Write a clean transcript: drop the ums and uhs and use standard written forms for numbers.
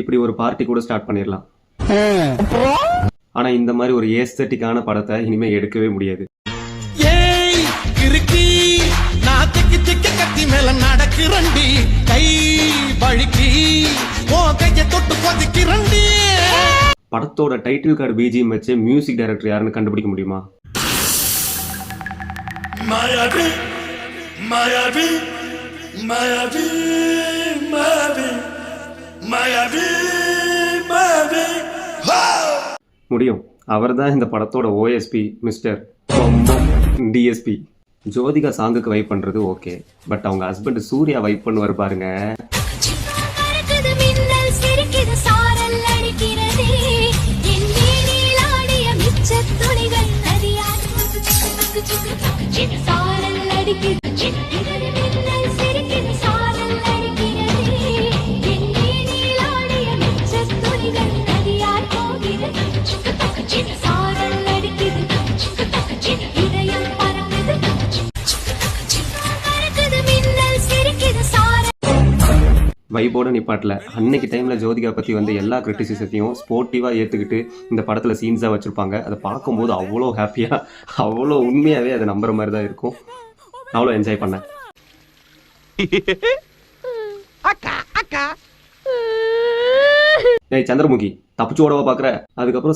இப்படி ஒரு பார்ட்டி கூட ஸ்டார்ட் பண்ணிடலாம். ஆனா இந்த மாதிரி ஒரு ஏஸ்தட்டிக்கான படத்தை இனிமே எடுக்கவே முடியாது. ஏய் கிறுக்கி நான் திக்கி திக்கி கத்தி மேல நடக்கிறண்டி கை வழுக்கி ஓ கையை தொட்டு கொதிக்கிறண்டி. படத்தோட டைட்டில் கார்டு பிஜிஎம் வச்சு மியூசிக் டைரக்டர் யாருன்னு கண்டுபிடிக்க முடியுமா? மாயாவி மாயாவி மாயாவி மாயாவி மாயாவி மாயாவி. முடியும். அவர் தான் இந்த படத்தோட ஓஎஸ்பி மிஸ்டர் டிஎஸ்பி. ஜோதிகா சாங்குக்கு வைப் பண்றது ஓகே, பட் அவங்க ஹஸ்பண்ட் சூர்யா வைப் பண்ணுவார் பாருங்க. வைபோட நிப்பாட்டில் அன்னைக்கு டைம்ல ஜோதிகா பத்தி வந்து எல்லா கிரிட்டிசிசத்தையும் ஸ்போர்ட்டிவா ஏத்துக்கிட்டு இந்த படத்துல சீன்ஸா வச்சிருப்பாங்க. அதை பார்க்கும்போது அவ்வளோ ஹாப்பியா, அவ்வளோ உண்மையாவே அதை நம்புற மாதிரி தான் இருக்கும். அவ்வளோ என்ஜாய் பண்ணேன். ஏய் சந்திரமுகி, தப்பிச்சு ஓடவா பாக்குற? அதுக்கப்புறம்